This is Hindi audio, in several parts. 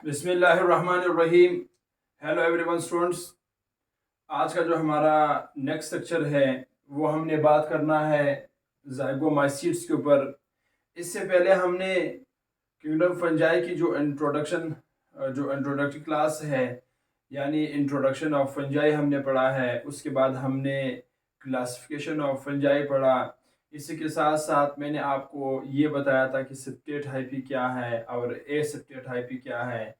बिस्मिल्लाहिर्रहमानिर्रहीम। हेलो एवरीवन स्टूडेंट्स, आज का जो हमारा नेक्स्ट लेक्चर है वो हमने बात करना है ज़ाइगोमाइसीट्स के ऊपर। इससे पहले हमने किंगडम फंजाई की जो इंट्रोडक्टरी क्लास है, यानी इंट्रोडक्शन ऑफ फंजाई हमने पढ़ा है। उसके बाद हमने क्लासिफिकेशन ऑफ फंजाई पढ़ा। इसी के साथ साथ मैंने आपको ये बताया था कि सेप्टेट हाइपी क्या है और ए सेप्टेट हाइपी क्या है,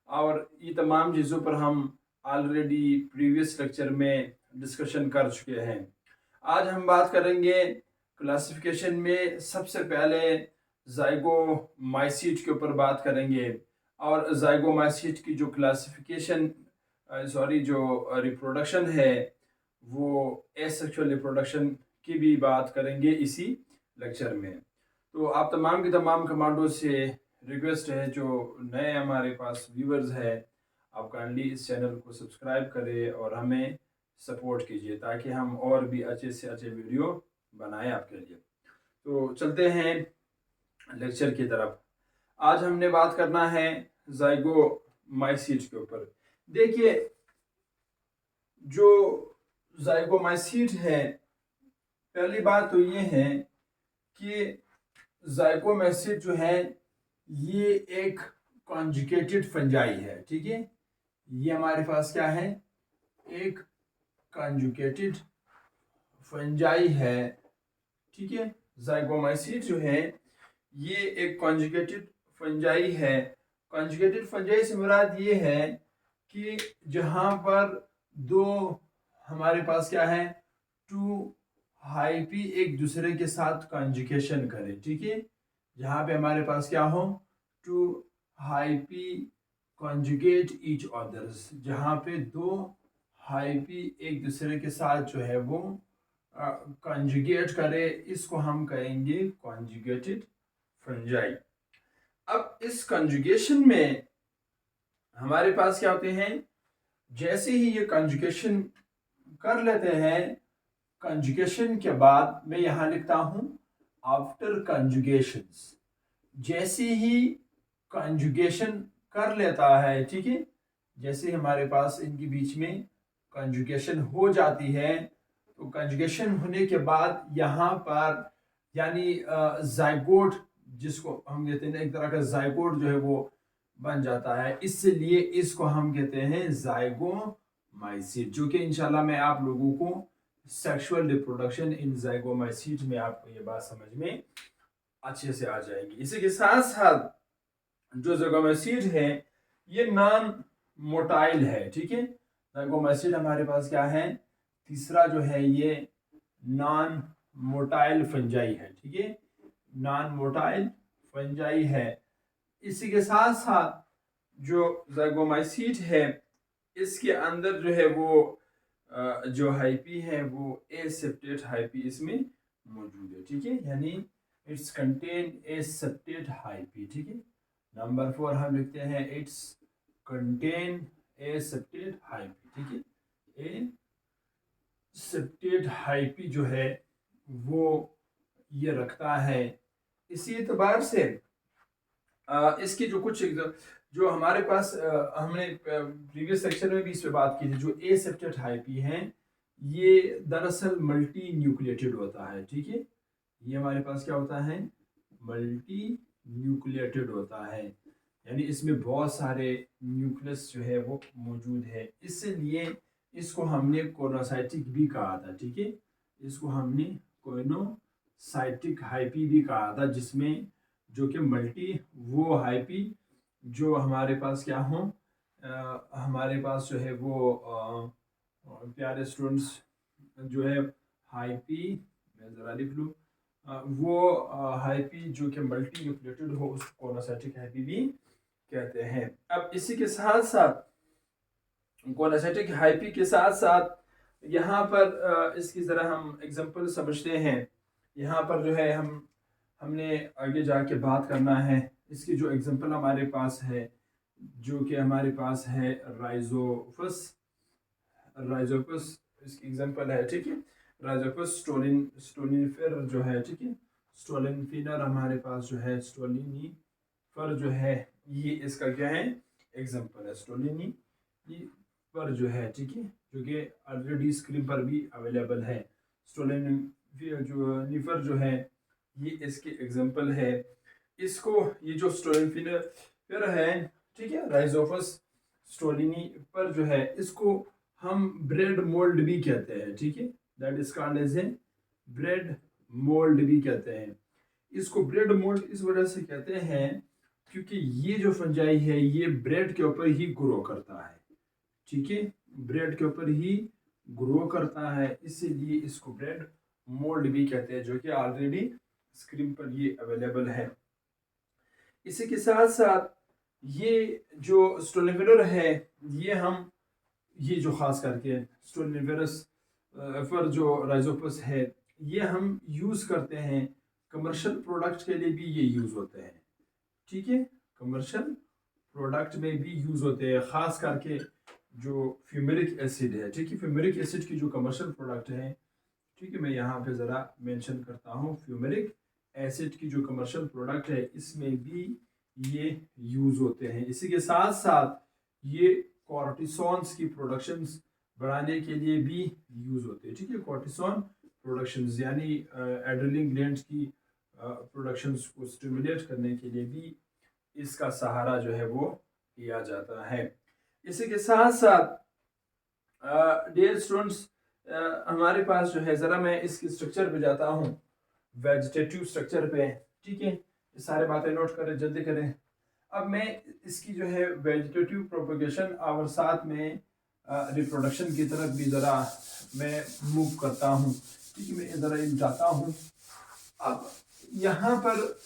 और ये तमाम चीज़ों पर हम ऑलरेडी प्रीवियस लेक्चर में डिस्कशन कर चुके हैं। आज हम बात करेंगे क्लासिफिकेशन में सबसे पहले ज़ाइगोमाइसीट के ऊपर बात करेंगे, और ज़ाइगोमाइसीट की जो क्लासिफिकेशन जो रिप्रोडक्शन है वो एसेक्सुअल रिप्रोडक्शन की भी बात करेंगे इसी लेक्चर में। तो आप तमाम की तमाम कमांडो से रिक्वेस्ट है, जो नए हमारे पास व्यूवर्स है, आप काइंडली इस चैनल को सब्सक्राइब करें और हमें सपोर्ट कीजिए ताकि हम और भी अच्छे से अच्छे वीडियो बनाएं आपके लिए। तो चलते हैं लेक्चर की तरफ। आज हमने बात करना है ज़ाइगोमाइसीट के ऊपर। देखिए, जो ज़ाइगोमाइसीट है, पहली बात तो ये है कि ज़ाइगोमाइसीट जो है ये एक कॉन्जुगेटेड फंजाई है। ठीक है, ये हमारे पास क्या है, एक कॉन्जुगेटेड फंजाई है। ठीक है, ज़ाइगोमाइसीट जो है ये एक कॉन्जुगेटेड फंजाई है। कॉन्जुगेटेड फंजाई से मुराद ये है कि जहां पर दो हमारे पास क्या है, टू हाइपी एक दूसरे के साथ कॉन्जुगेशन करे। ठीक है, जहां पे हमारे पास क्या हो, टू हाइपी कॉन्जुगेट ईच अदर्स, जहां पे दो हाइपी एक दूसरे के साथ जो है वो कॉन्जुगेट करे, इसको हम कहेंगे कॉन्जुगेटेड फंजाई। अब इस कॉन्जुगेशन में हमारे पास क्या होते हैं, जैसे ही ये कॉन्जुगेशन कर लेते हैं, कॉन्जुगेशन के बाद मैं यहां लिखता हूं आफ्टर कॉन्जुगेशंस। जैसे ही कॉन्जुगेशन कर लेता है, ठीक है, जैसे हमारे पास इनके बीच में कॉन्जुगेशन हो जाती है, तो कॉन्जुगेशन होने के बाद यहाँ पर यानी जाइगोट, जिसको हम कहते हैं एक तरह का जाइगोट जो है वो बन जाता है, इसलिए इसको हम कहते हैं जाइगोमाइसीट, जो कि इंशाल्लाह मैं आप लोगों को सेक्सुअल रिप्रोडक्शन इन जाइगोमाइसीट में आपको ये बात समझ में अच्छे से आ जाएगी। इसी के साथ साथ जो ज़ाइगोमाइसीट है ये नॉन मोटाइल है। ठीक है, ज़ाइगोमाइसीट हमारे पास क्या है, तीसरा जो है ये नॉन मोटाइल फंजाई है। ठीक है, नॉन मोटाइल फंजाई है। इसी के साथ साथ जो ज़ाइगोमाइसीट है इसके अंदर जो है वो जो हाइपी है वो एसेप्टेट हाइपी इसमें मौजूद है। ठीक है, यानी इट्स कंटेन एसेप्टेट हाइपी। ठीक है, नंबर 4 हम लिखते हैं इट्स कंटेन एसेप्टेट हाइपी। ठीक है, ए सेप्टेट हाइपी जो है वो ये रखता है। इसी एतबार से इसकी जो कुछ जो हमारे पास हमने प्रीवियस सेक्शन में भी इस पे बात की थी, जो ए सेप्टेट हाइपी हैं ये दरअसल मल्टी न्यूक्लिएटेड होता है। ठीक है, ये हमारे पास क्या होता है, मल्टी न्यूक्लिएटेड होता है, यानी इसमें बहुत सारे न्यूक्लियस जो है वो मौजूद है, इसलिए इसको हमने कोनोसाइटिक भी कहा था। ठीक है, इसको हमने कोनोसाइटिक हाइपी भी कहा था, जिसमें जो कि मल्टी वो हाइपी जो हमारे पास क्या हो, हमारे पास जो है वो प्यारे स्टूडेंट्स जो है हाइपी, मैं ज़रा लिख लूँ, वो हाइपी जो कि मल्टी न्यूक्लिएटेड हो उसको कोनोसाइटिक हाइपी भी कहते हैं। अब इसी के साथ साथ कोनोसाइटिक हाइपी के साथ साथ यहाँ पर इसकी ज़रा हम एग्जांपल समझते हैं। यहाँ पर जो है हमने आगे जाके बात करना है। इसकी जो एग्जांपल हमारे पास है, जो कि हमारे पास है राइजोपस। राइजोपस इसकी एग्जांपल है। ठीक है, राइजोपस स्टोलिनिफर जो है, ठीक है, स्टोलिनिफर हमारे पास जो है, स्टोलिनिफर जो है ये इसका क्या है, एग्जांपल है स्टोलिनी पर जो है, ठीक है, जो कि ऑलरेडी स्क्रीन पर भी अवेलेबल है। स्टोलिनिफर जो है ये इसके एग्जांपल है। इसको ये जो स्टोलिनिफर है, ठीक है, राइजोफस स्टोलिनी पर जो है इसको हम ब्रेड मोल्ड भी कहते हैं, ठीक है, that is called as a bread mould भी कहते हैं। इसको ब्रेड मोल्ड इस वजह से कहते हैं क्योंकि ये जो फंजाई है ये ब्रेड के ऊपर ही ग्रो करता है, ठीक है, ब्रेड के ऊपर ही ग्रो करता है, इसीलिए इसको ब्रेड मोल्ड भी कहते हैं, जो कि ऑलरेडी स्क्रीन पर ये अवेलेबल है। इसी के साथ साथ ये जो स्टोलिनिफर है ये जो खास करके स्टोलिनिफरस पर जो राइजोपस है ये हम यूज़ करते हैं कमर्शियल प्रोडक्ट के लिए भी ये यूज़ होते हैं, ठीक है, कमर्शियल प्रोडक्ट में भी यूज़ होते हैं, ख़ास करके जो फ्यूमेरिक एसिड है, ठीक है, फ्यूमेरिक एसिड की जो कमर्शियल प्रोडक्ट है, ठीक है, मैं यहाँ पे ज़रा मेंशन करता हूँ, फ्यूमेरिक एसिड की जो कमर्शियल प्रोडक्ट है इसमें भी ये यूज़ होते हैं। इसी के साथ साथ ये कॉर्टिसोन्स की प्रोडक्शंस बढ़ाने के लिए भी यूज़ होते हैं, ठीक है, कॉर्टिसोन प्रोडक्शंस यानी एड्रेनलिन ग्लैंड्स की प्रोडक्शंस को स्टिमुलेट करने के लिए भी इसका सहारा जो है वो लिया जाता है। इसी के साथ साथ डियर स्टूडेंट्स हमारे पास जो है, ज़रा मैं इसकी स्ट्रक्चर पे जाता हूँ, वेजिटेटिव स्ट्रक्चर पे, ठीक है, ये सारे बातें नोट करें, जल्दी करें। अब मैं इसकी जो है वेजिटेटिव प्रोपगेशन और साथ में रिप्रोडक्शन की तरफ भी ज़रा मैं मूव करता हूँ, ठीक है, मैं ज़रा इन जाता हूँ। अब यहाँ पर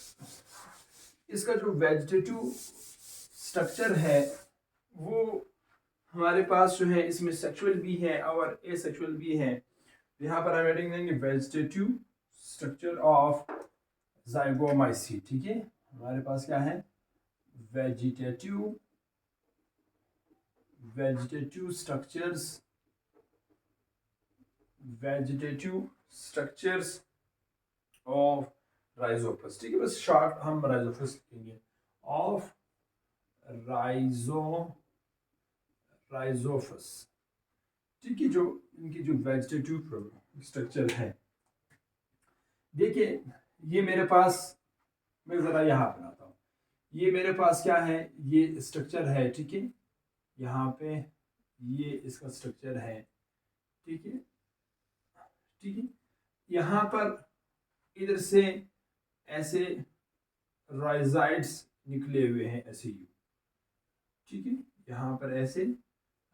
इसका जो वेजिटेटिव स्ट्रक्चर है वो हमारे पास जो है इसमें सेक्सुअल भी है और एसेक्सुअल भी है। यहाँ पर हम एडिंग देंगे वेजिटेटिव स्ट्रक्चर ऑफ जाइगोमाइसीट, ठीक है, हमारे पास क्या है वेजिटेटिव स्ट्रक्चर्स ऑफ राइजोपस, ठीक है, बस शॉर्ट हम राइजोपस लिखेंगे, ऑफ राइजोपस, ठीक है, जो इनकी जो वेजिटेटिव स्ट्रक्चर है। देखिए ये मेरे पास, मैं ज़रा यहाँ बनाता हूँ, ये मेरे पास क्या है, ये स्ट्रक्चर है, ठीक है, यहाँ पे ये इसका स्ट्रक्चर है, ठीक है, ठीक है, यहाँ पर इधर से ऐसे राइजाइड्स निकले हुए हैं ऐसे ही, ठीक है, यहाँ पर ऐसे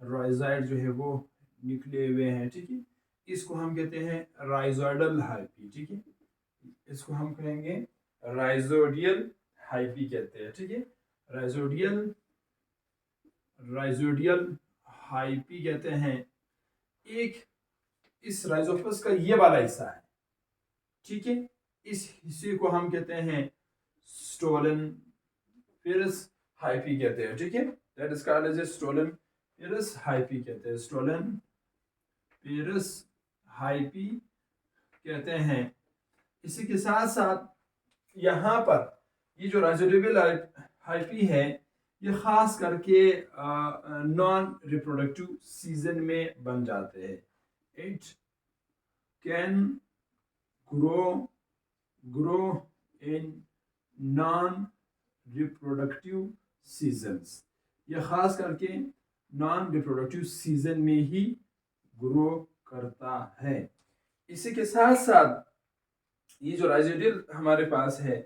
राइजाइड जो है वो निकले हुए हैं, ठीक है, इसको हम कहते हैं राइजोइडल हाइपी, ठीक है, इसको हम कहेंगे राइजोडियल हाइपी कहते हैं, ठीक है, राइजोडियल हाइपी कहते हैं। एक इस राइजोपस का ये वाला हिस्सा है, ठीक है, इस हिस्से को हम कहते हैं स्टोलेनिफरस हाइपी कहते हैं, ठीक है, that is called as stoloniferous hyphae कहते हैं, स्टोलेनिफरस हाइपी कहते हैं। इसी के साथ साथ यहाँ पर ये जो राइजोडियल हाइपी है ये खास करके नॉन रिप्रोडक्टिव सीजन में बन जाते हैं। It can grow in non reproductive seasons, ये खास करके नॉन रिप्रोडक्टिव सीजन में ही ग्रो करता है। इसी के साथ साथ ये जो राइजोडियल हमारे पास है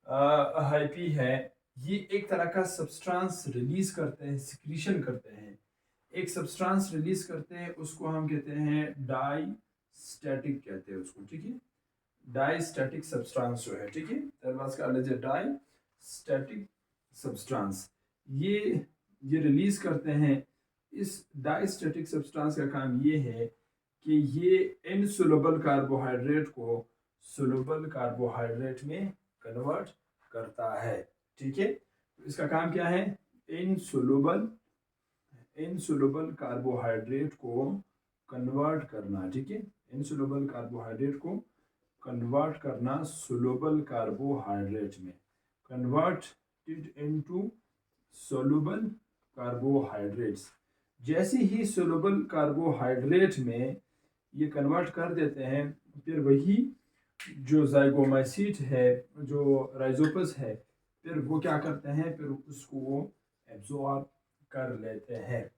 हाइपी है, ये एक तरह का सब्सटेंस रिलीज करते हैं, सिक्रीशन करते हैं, एक सब्सटेंस रिलीज करते हैं, उसको हम कहते हैं डाइस्टैटिक कहते हैं उसको, ठीक है, डाइस्टैटिक सब्सटेंस जो है, ठीक है, डाइस्टैटिक सब्सटेंस ये रिलीज करते हैं। इस डाइस्टैटिक सब्सटेंस का काम ये है कि ये इनसोल्युबल कार्बोहाइड्रेट को सोल्युबल कार्बोहाइड्रेट में कन्वर्ट करता है, ठीक है, तो इसका काम क्या है, इनसोल्युबल कार्बोहाइड्रेट को कन्वर्ट करना, ठीक है, इनसोल्युबल कार्बोहाइड्रेट को कन्वर्ट करना सोल्युबल कार्बोहाइड्रेट में, convert it into soluble carbohydrates. जैसे ही सोलुबल कार्बोहाइड्रेट में ये कन्वर्ट कर देते हैं, फिर वही जो जाइगोमाइसीट है, जो राइजोपस है, फिर वो क्या करते हैं, फिर उसको वो एब्जॉर्ब कर लेते हैं।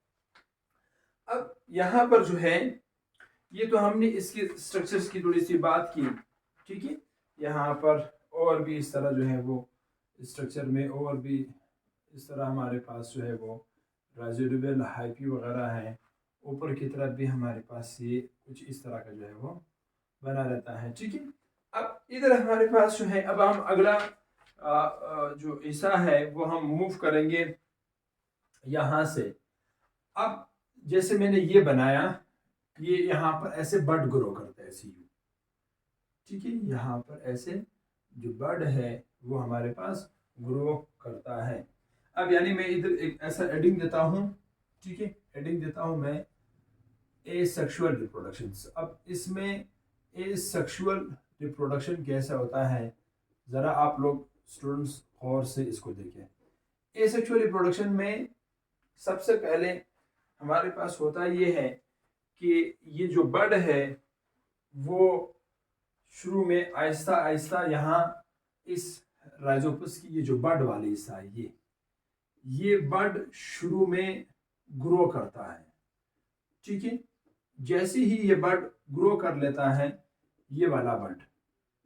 अब यहाँ पर जो है, ये तो हमने इसके स्ट्रक्चर्स की थोड़ी सी बात की, ठीक है। यहाँ पर और भी इस तरह जो है वो स्ट्रक्चर में और भी इस तरह हमारे पास जो है वो रेसिडुअल हाइपी वगैरह है। ऊपर की तरफ भी हमारे पास ये कुछ इस तरह का जो है वो बना रहता है, ठीक है। अब इधर हमारे पास जो है, अब हम अगला जो हिस्सा है वो हम मूव करेंगे यहाँ से। अब जैसे मैंने ये बनाया, ये यहाँ पर ऐसे बड ग्रो करता है सी यू, ठीक है। यहाँ पर ऐसे जो बड है वो हमारे पास ग्रो करता है। अब यानी मैं इधर एक ऐसा एडिंग देता हूँ, ठीक है, एडिंग देता हूँ मैं एसेक्सुअल रिप्रोडक्शन। अब इसमें एसेक्सुअल रिप्रोडक्शन कैसा होता है, ज़रा आप लोग स्टूडेंट्स गौर से इसको देखें। एसेक्सुअल रिप्रोडक्शन में सबसे पहले हमारे पास होता ये है कि ये जो बड है वो शुरू में आहिस्ता आहिस्ता यहाँ इस राइजोपस की ये जो बड वाली हिस्सा है, ये बड शुरू में ग्रो करता है, ठीक है। जैसे ही ये बड ग्रो कर लेता है, ये वाला बड,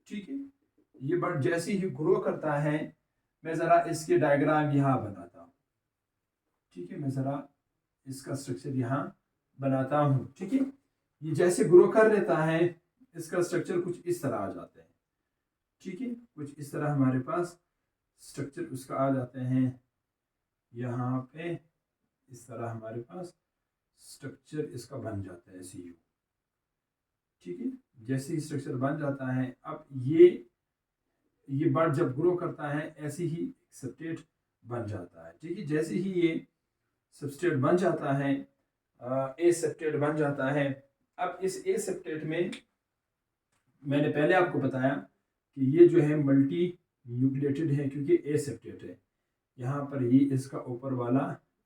ठीक है, ये बड जैसे ही ग्रो करता है, मैं ज़रा इसके डायग्राम यहाँ बनाता हूँ, ठीक है। मैं ज़रा इसका स्ट्रक्चर यहाँ बनाता हूँ, ठीक है। ये जैसे ग्रो कर लेता है, इसका स्ट्रक्चर कुछ इस तरह आ जाते हैं, ठीक है। कुछ इस तरह हमारे पास स्ट्रक्चर उसका आ जाते हैं। यहाँ पे इस तरह हमारे पास स्ट्रक्चर इसका बन जाता है सी यू, ठीक है। जैसे ही स्ट्रक्चर बन जाता है, अब ये बर्ड जब ग्रो करता है ऐसे ही सबस्ट्रेट बन जाता है, ठीक है। जैसे ही ये सबस्ट्रेट बन जाता है, ए सबस्ट्रेट बन जाता है। अब इस ए सबस्ट्रेट में मैंने पहले आपको बताया कि ये जो है मल्टी न्यूक्लिएटेड है, क्योंकि ए सबस्ट्रेट है। यहाँ पर ये इसका ऊपर वाला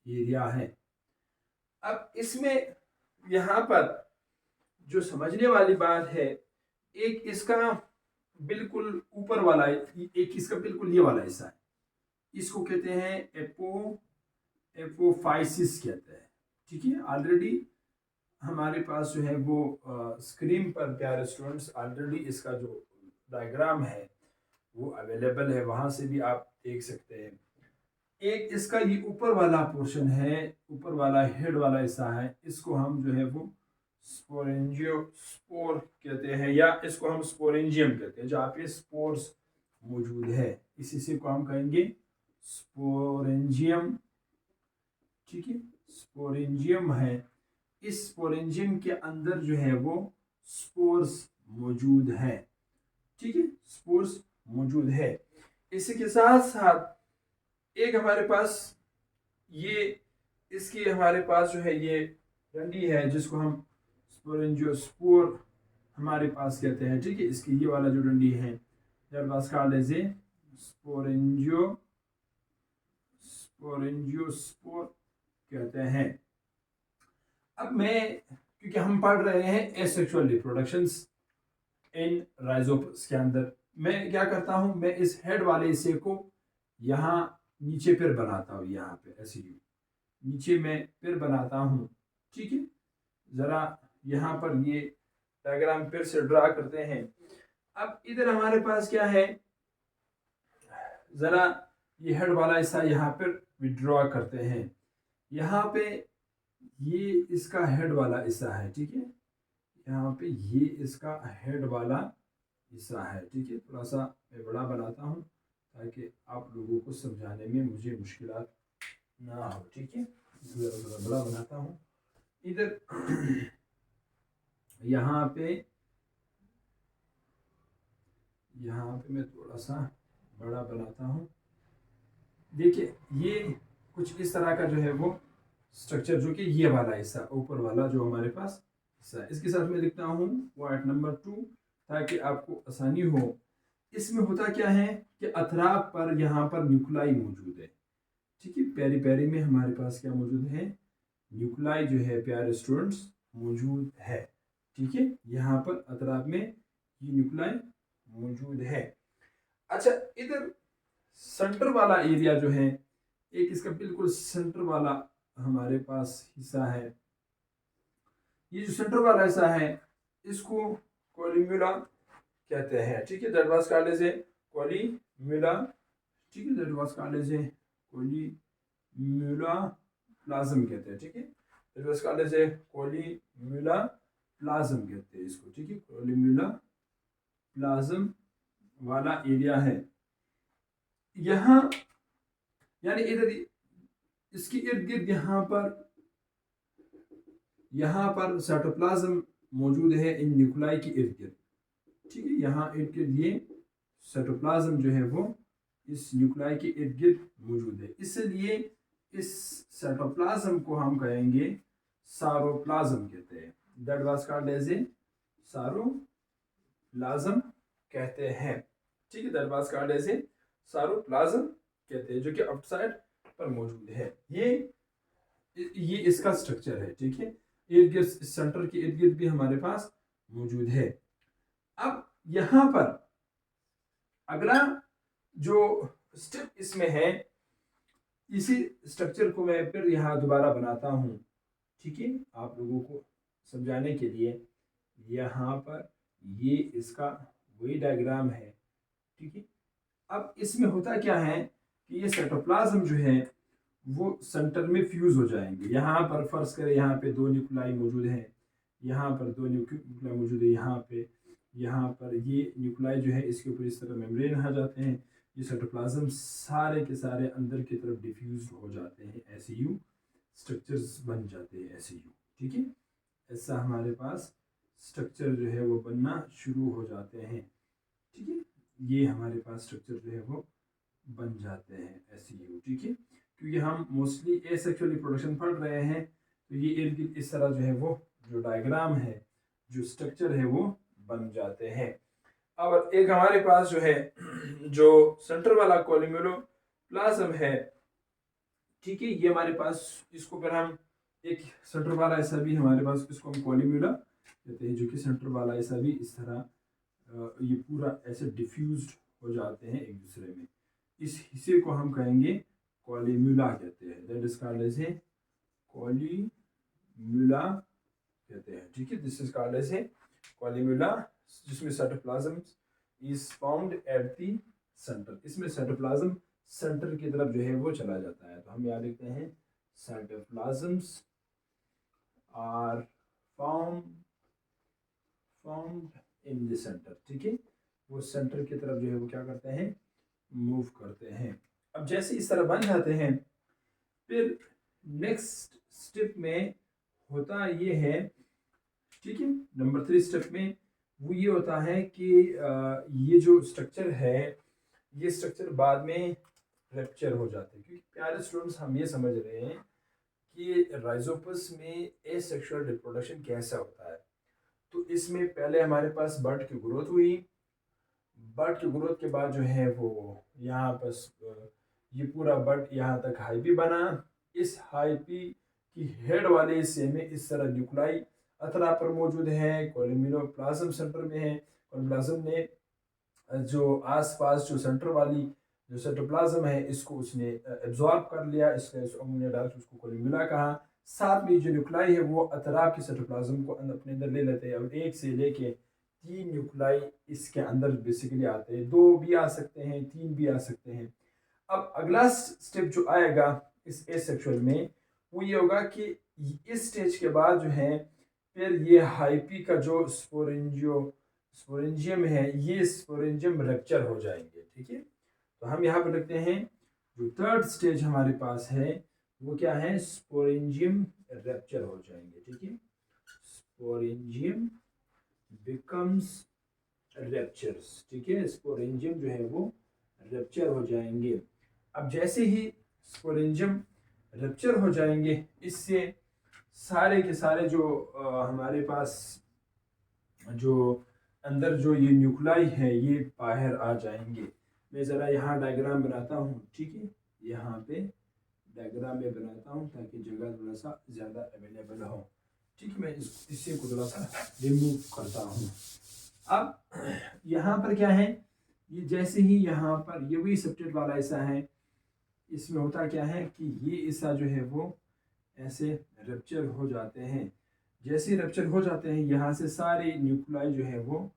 एरिया है। अब इसमें यहाँ पर जो समझने वाली बात है, एक इसका बिल्कुल ऊपर वाला, एक इसका बिल्कुल ये वाला हिस्सा है, इसको कहते हैं एपोफाइसिस कहते हैं, ठीक है। ऑलरेडी हमारे पास जो है वो स्क्रीन पर प्यारे स्टूडेंट्स ऑलरेडी इसका जो डायग्राम है वो अवेलेबल है, वहाँ से भी आप देख सकते हैं। एक इसका ये ऊपर वाला पोर्शन है, ऊपर वाला हेड वाला हिस्सा है, इसको हम जो है वो स्पोर कहते हैं, या इसको हम स्पोरेंजियम कहते हैं। जहाँ पे स्पोर्स मौजूद है, इसी को हम कहेंगे स्पोरेंजियम, ठीक है। स्पोरेंजियम है, इस स्पोरेंजियम के अंदर जो है वो स्पोर्स मौजूद है, ठीक है, स्पोर्स मौजूद है। इसी के साथ साथ एक हमारे पास ये इसकी हमारे पास जो है ये डंडी है, जिसको हम स्पोरेंजियोस्पोर हमारे पास कहते हैं, ठीक है। इसकी ये वाला जो डंडी है, स्पोरेंजियोस्पोर कहते हैं। अब मैं, क्योंकि हम पढ़ रहे हैं एसेक्सुअल रिप्रोडक्शंस इन राइजोपस के अंदर, मैं क्या करता हूं, मैं इस हेड वाले हिस्से को यहाँ नीचे फिर बनाता हूँ, यहाँ पे ऐसे नीचे मैं फिर बनाता हूँ, ठीक है। ज़रा यहाँ पर ये डायग्राम फिर से ड्रा करते हैं। अब इधर हमारे पास क्या है, ज़रा ये हेड वाला हिस्सा यहाँ पर विड्रॉ करते हैं। यहाँ पे ये इसका हेड वाला हिस्सा है, ठीक है। यहाँ पे ये इसका हेड वाला हिस्सा है, ठीक है। थोड़ा सा मैं बड़ा बनाता हूँ ताकि आप लोगों को समझाने में मुझे मुश्किलात ना हो, ठीक है। थोड़ा बड़ा बनाता हूँ इधर। यहाँ पे मैं थोड़ा सा बड़ा बनाता हूँ। देखिए ये कुछ इस तरह का जो है वो स्ट्रक्चर, जो कि ये वाला हिस्सा ऊपर वाला जो हमारे पास हिस्सा है, इसके साथ मैं लिखता हूँ पॉइंट नंबर 2 ताकि आपको आसानी हो। इसमें होता क्या है कि अतराफ पर यहाँ पर न्यूक्लाई मौजूद है, ठीक है, पेरी पेरी में हमारे पास क्या मौजूद है, न्यूक्लाई जो है प्यारे स्टूडेंट्स मौजूद है। ठीक है, यहाँ पर अतराफ में ये न्यूक्लाई मौजूद है। अच्छा, इधर सेंटर वाला एरिया जो है, एक इसका बिल्कुल सेंटर वाला हमारे पास हिस्सा है। ये जो सेंटर वाला हिस्सा है इसको कोलिम्यूला कहते हैं। ठीक है, that was called as a columella. ठीक है, that was called as a columella plasm कहते हैं। ठीक है, that was called as a columella plasm कहते हैं इसको। ठीक है, कोलिम्यूला प्लाज्म वाला एरिया है यहाँ, यानी इधर इसके इर्द गिर्द यहाँ पर साइटोप्लाज्म मौजूद है इन न्यूक्लाई के इर्द गिर्द। ठीक है, यहाँ इर्द गिर्द ये साइटोप्लाज्म जो है वो इस न्यूक्लाई के इर्द गिर्द मौजूद है, इसलिए इस साइटोप्लाज्म को हम कहेंगे सारोप्लाज्म कहते हैं। That was called as a sarcoplasm कहते हैं। ठीक है, that was called as a sarcoplasm कहते हैं, जो कि आउटसाइड पर मौजूद है। ये इसका स्ट्रक्चर है। ठीक है, इर्द गिर्द सेंटर के इर्द गिर्द भी हमारे पास मौजूद है। अब यहाँ पर अगला जो स्टेप इसमें है, इसी स्ट्रक्चर को मैं फिर यहाँ दोबारा बनाता हूँ। ठीक है, आप लोगों को समझाने के लिए यहाँ पर ये इसका वही डायग्राम है। ठीक है, अब इसमें होता क्या है कि ये साइटोप्लाज्म जो है वो सेंटर में फ्यूज हो जाएंगे। यहाँ पर फर्ज करें, यहाँ पे दो न्यूक्लाई मौजूद हैं, यहाँ पर दो न्यूक्लाई मौजूद है, यहाँ पर ये न्यूक्लाई जो है इसके ऊपर इस तरह मेम्ब्रेन आ जाते हैं। ये साइटोप्लाज्म सारे के सारे अंदर की तरफ डिफ्यूज हो जाते हैं, एसयू स्ट्रक्चर्स बन जाते हैं, एसयू। ठीक है, ऐसा हमारे पास स्ट्रक्चर जो है वो बनना शुरू हो जाते हैं। ठीक है, ये हमारे पास स्ट्रक्चर जो है वो बन जाते हैं, एसयू। ठीक है, क्योंकि हम मोस्टली एसेक्सुअल रिप्रोडक्शन पढ़ रहे हैं, तो ये इर्द गिर्द इस तरह जो है वो जो डायग्राम है, जो स्ट्रक्चर है वो बन जाते हैं। अब एक हमारे पास जो है जो सेंटर वाला कोलिम्यूलो प्लाज्म है, ठीक है, ये हमारे पास, इसको फिर हम एक सेंटर वाला ऐसा भी हमारे पास, इसको हम कोलिम्यूला कहते हैं, जो कि सेंटर वाला ऐसा भी इस तरह ये पूरा ऐसे डिफ्यूज्ड हो जाते हैं एक दूसरे में। इस हिस्से को हम कहेंगे कोलिम्यूला कहते हैं। That is called as a columella कहते हैं। ठीक है, this is called as a columella, जिसमें cytoplasm is found at the centre. इसमें साइटोप्लाज्म सेंटर की तरफ जो है वो चला जाता है। तो हम यहाँ लिखते हैं cytoplasms are found in the centre. ठीक है, वो सेंटर की तरफ जो है वो क्या करते हैं, मूव करते हैं। अब जैसे इस तरह बन जाते हैं, फिर नेक्स्ट स्टेप में होता ये है, ठीक है, नंबर 3 स्टेप में वो ये होता है कि ये जो स्ट्रक्चर है, ये स्ट्रक्चर बाद में रप्चर हो जाते हैं। क्योंकि प्यारे स्टूडेंट्स, हम ये समझ रहे हैं कि राइजोपस में एसेक्सुअल रिप्रोडक्शन कैसा होता है। तो इसमें पहले हमारे पास बर्ड की ग्रोथ हुई, बर्ड की ग्रोथ के बाद जो है वो यहाँ पर ये पूरा बर्ड यहाँ तक हाइपी बना। इस हाइपी की हेड वाले हिस्से में इस तरह न्यूक्लाई अतरा पर मौजूद है, कोलिम्यूलोप्लाज्म सेंटर में है। कोलिम्यूलोप्लाज्म ने जो आसपास जो सेंटर वाली जो साइटोप्लाज्म है इसको उसने एब्जॉर्ब कर लिया, इसने डायरेक्ट उसको कोलिम्यूला कहा। साथ में जो न्यूक्लाई है वो अतराफ की साइटोप्लाज्म को अपने अंदर ले लेते हैं, और एक से लेके 3 न्यूक्लाई इसके अंदर बेसिकली आते हैं। 2 भी आ सकते हैं, 3 भी आ सकते हैं। अब अगला स्टेप जो आएगा इस एसेक्सुअल में, वो ये होगा कि इस स्टेज के बाद जो है फिर ये हाइपी का जो स्पोरेंजियम है, ये स्पोरेंजियम रप्चर हो जाएंगे। ठीक है, तो हम यहाँ पर लिखते हैं जो थर्ड स्टेज हमारे पास है वो क्या है, स्पोरेंजियम रप्चर हो जाएंगे। ठीक है, स्पोरेंजियम बिकम्स रप्चर्स। ठीक है, स्पोरेंजियम जो है वो रप्चर हो जाएंगे। अब जैसे ही स्पोरेंजियम रप्चर हो जाएंगे, इससे सारे के सारे जो हमारे पास जो अंदर जो ये न्यूक्लाई है ये बाहर आ जाएंगे। मैं ज़रा यहाँ डायग्राम बनाता हूँ। ठीक है, यहाँ पे डायग्राम में बनाता हूँ ताकि जगह थोड़ा सा ज़्यादा अवेलेबल हो। ठीक है, मैं इससे को थोड़ा सा रिमूव करता हूँ। अब यहाँ पर क्या है, ये जैसे ही यहाँ पर ये वही सबटेट वाला हिस्सा है, इसमें होता क्या है कि ये हिस्सा जो है वो ऐसे रप्चर हो जाते हैं। जैसे रप्चर हो जाते हैं, यहाँ से सारे न्यूक्लियाई जो है वो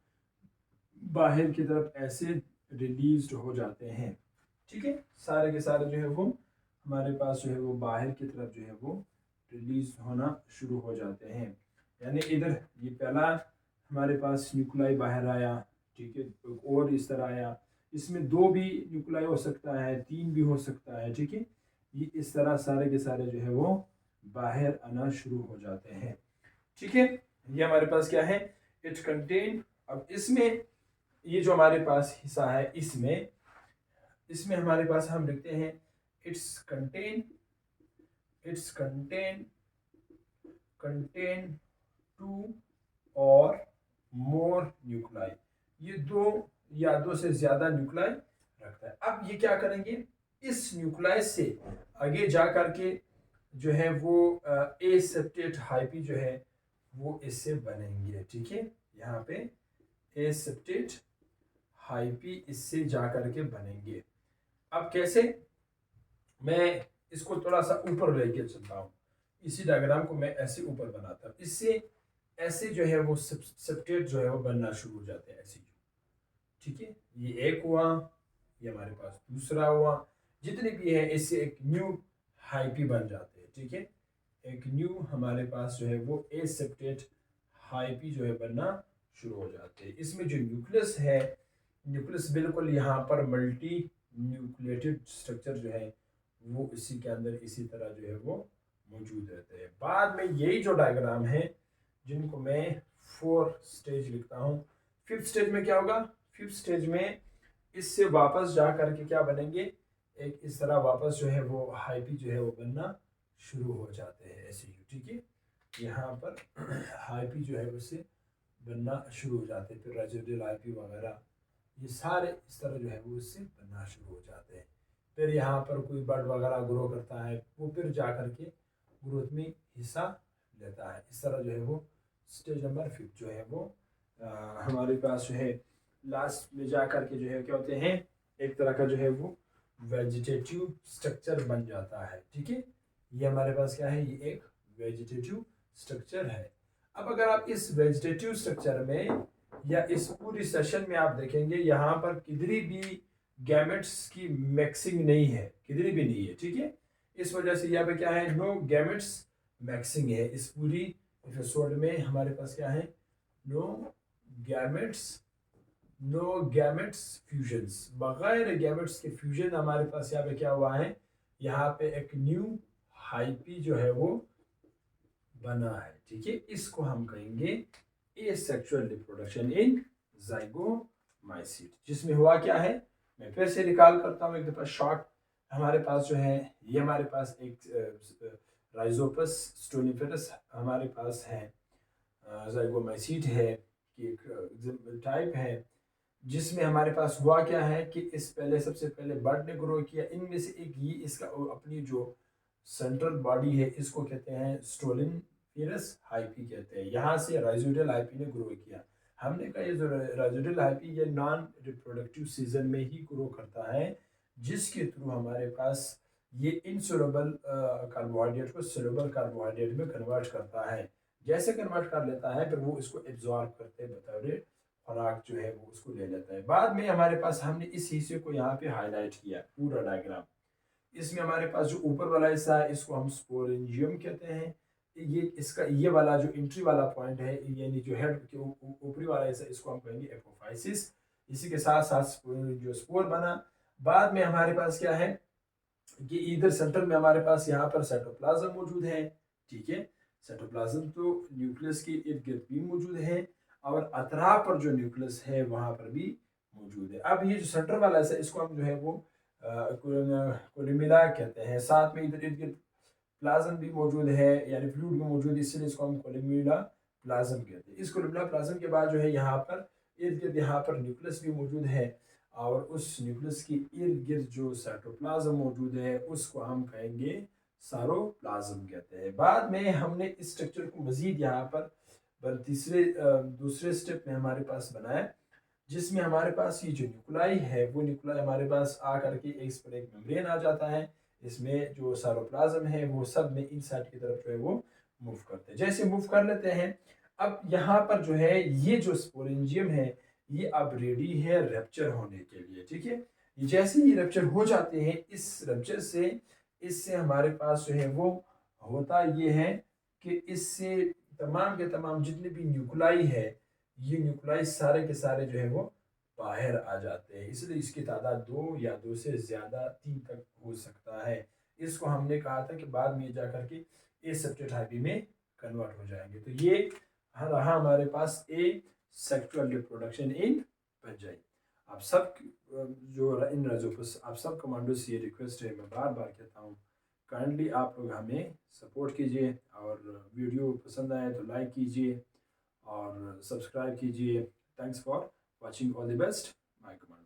बाहर की तरफ ऐसे रिलीज हो जाते हैं। ठीक है, सारे के सारे जो है वो हमारे पास जो है वो बाहर की तरफ जो है वो रिलीज होना शुरू हो जाते हैं। यानी इधर ये पहला हमारे पास न्यूक्लियाई बाहर आया, ठीक है, और इस तरह आया, इसमें 2 भी न्यूक्लियाई हो सकता है, 3 भी हो सकता है। ठीक है, ये इस तरह सारे के सारे जो है वो बाहर आना शुरू हो जाते हैं। ठीक है, ये हमारे पास क्या है, इट कंटेन। अब इसमें ये जो हमारे पास हिस्सा है, इसमें हमारे पास हम लिखते हैं इट्स कंटेन 2 और मोर न्यूक्लियाई। ये 2 या 2 से ज्यादा न्यूक्लियाई रखता है। अब ये क्या करेंगे, इस न्यूक्लियाई से आगे जा करके जो है वो एसेप्टेट हाइपी जो है वो इससे बनेंगे। ठीक है, यहाँ पे एसेप्टेट हाइपी इससे जा करके बनेंगे। अब कैसे, मैं इसको थोड़ा सा ऊपर लेके चलता हूँ, इसी डायग्राम को मैं ऐसे ऊपर बनाता हूँ, इससे ऐसे जो है वो सबस्ट्रेट जो है वो बनना शुरू हो जाते हैं ऐसे। ठीक है, ये एक हुआ, ये हमारे पास दूसरा हुआ, जितने भी है इससे एक न्यू हाइपी बन जाते हैं। ठीक है, एक न्यू हमारे पास जो है वो एसेप्टेट हाइपी जो है बनना शुरू हो जाते हैं। इसमें जो न्यूक्लियस है, न्यूक्लियस बिल्कुल यहाँ पर मल्टी न्यूक्लिएटेड स्ट्रक्चर जो है वो इसी के अंदर इसी तरह जो है वो मौजूद रहते हैं। बाद में यही जो डायग्राम है, जिनको मैं 4 स्टेज लिखता हूँ, 5th स्टेज में क्या होगा, 5th स्टेज में इससे वापस जा करके क्या बनेंगे, एक इस तरह वापस जो है वो हाइपी जो है वो बनना शुरू हो जाते हैं ऐसे ही। ठीक है, यहाँ पर हाइपी जो है उससे बनना शुरू हो जाते हैं, फिर रेजिडुअल हाइपी वगैरह ये सारे इस तरह जो है वो इससे बनना शुरू हो जाते हैं। फिर यहाँ पर कोई बर्ड वगैरह ग्रो करता है, वो फिर जा करके ग्रोथ में हिस्सा लेता है। इस तरह जो है वो स्टेज नंबर 5 जो है वो हमारे पास जो है लास्ट में जा करके जो है क्या होते हैं, एक तरह का जो है वो वेजिटेटिव स्ट्रक्चर बन जाता है। ठीक है, ये हमारे पास क्या है, ये एक वेजिटेटिव स्ट्रक्चर है। अब अगर आप इस वेजिटेटिव स्ट्रक्चर में या इस पूरी सेशन में आप देखेंगे, यहाँ पर किधरी भी गैमेट्स की मैक्सिंग नहीं है, किधरी भी नहीं है। ठीक है, इस वजह से यहाँ पे क्या है, नो गैमेट्स मैक्सिंग है। इस पूरी एपिसोड में हमारे पास क्या है, नो गैमेट्स फ्यूजन्स, बगैर गैमेट्स के फ्यूजन हमारे पास यहाँ पे क्या हुआ है, यहाँ पे एक न्यू हाइपी जो है वो बना है। ठीक है, इसको हम कहेंगे एसेक्सुअल रिप्रोडक्शन इन ज़ाइगोमाइसीट, जिसमें हुआ क्या है, मैं फिर से रिकॉल करता हूँ एक दफा शॉर्ट। हमारे पास जो है ये हमारे पास एक राइजोपस स्टोनिफेरस हमारे पास है, ज़ाइगोमाइसीट है कि एक टाइप है, जिसमें हमारे पास हुआ क्या है कि इस पहले सबसे पहले बर्ड ने ग्रो किया। इनमें से एक ये इसका अपनी जो सेंट्रल बॉडी है इसको कहते हैं स्टोलिनफेरस हाइपी कहते हैं, यहाँ से राइजोडियल हाइपी ने ग्रो किया। हमने कहा ये जो राइजोडियल हाइपी ये नॉन रिप्रोडक्टिव सीजन में ही ग्रो करता है, जिसके थ्रू हमारे पास ये इनसोल्युबल कार्बोहाइड्रेट को सोल्युबल कार्बोहाइड्रेट में कन्वर्ट करता है। जैसे कन्वर्ट कर लेता है फिर वो इसको एब्जॉर्ब करते बतौर खुराक जो है वो उसको ले लेता है। बाद में हमारे पास हमने इस हिस्से को यहाँ पे हाईलाइट किया पूरा डायग्राम। इसमें हमारे पास जो ऊपर वाला हिस्सा है इसको हम स्पोरेंजियम कहते हैं। ये इसका ये वाला जो एंट्री वाला पॉइंट है, यानी जो हेड के ऊपरी वाला हिस्सा, इसको हम कहेंगे एपोफाइसिस। इसी के साथ साथ जो स्पोर बना। बाद में हमारे पास क्या है कि इधर सेंटर में हमारे पास यहाँ पर साइटोप्लाज्म मौजूद है। ठीक है, साइटोप्लाज्म तो न्यूक्लियस के इर्द गिर्द भी मौजूद है और अतराफ पर जो न्यूक्लियस है वहाँ पर भी मौजूद है। अब ये जो सेंटर वाला है इसको हम जो है वो कोलिमिला कहते हैं। साथ में इधर इर्द गिर्द प्लाज्म भी मौजूद है, यानी फ्लूइड भी मौजूद है, इसलिए इसको हम कोलिमिला प्लाज्म कहते हैं। इस कोलिमिला प्लाज्म के बाद जो है यहाँ पर इर्द गिर्द यहाँ पर न्यूक्लियस भी मौजूद है और उस न्यूक्लियस के इर्द गिर्द जो साइटोप्लाज्म मौजूद है उसको हम कहेंगे सारोप्लाज्म कहते हैं। बाद में हमने इस स्ट्रक्चर को मज़ीद यहाँ पर दूसरे स्टेप में हमारे पास बनाया, जिसमें हमारे पास ये जो न्यूक्लाई है वो न्यूक्लाई हमारे पास आ करके इस पर एक मेम्ब्रेन आ जाता है। इसमें जो सारोप्लाज्म है वो सब में इनसाइड की तरफ जो है वो मूव करते हैं। जैसे मूव कर लेते हैं, अब यहाँ पर जो है ये जो स्पोरेंजियम है ये अब रेडी है रैप्चर होने के लिए। ठीक है, जैसे ये रैप्चर हो जाते हैं, इस रैप्चर से इससे हमारे पास जो है वो होता ये है कि इससे तमाम के तमाम जितने भी न्यूक्लाई है, ये न्यूक्लाई सारे के सारे जो है वो बाहर आ जाते हैं। इसलिए इसकी तादाद 2 या 2 से ज़्यादा 3 तक हो सकता है। इसको हमने कहा था कि बाद में जा कर के एसेप्टेट में कन्वर्ट हो जाएंगे। तो ये रहा हमारे पास ए सेक्सुअल रिप्रोडक्शन इन पंजाई। आप सब जो इन रजोपस आप सब कमांडो से ये रिक्वेस्ट है, मैं बार बार कहता हूँ, काइंडली आप लोग हमें सपोर्ट कीजिए और वीडियो पसंद आए तो लाइक कीजिए और सब्सक्राइब कीजिए। Thanks for watching, all the best my commando.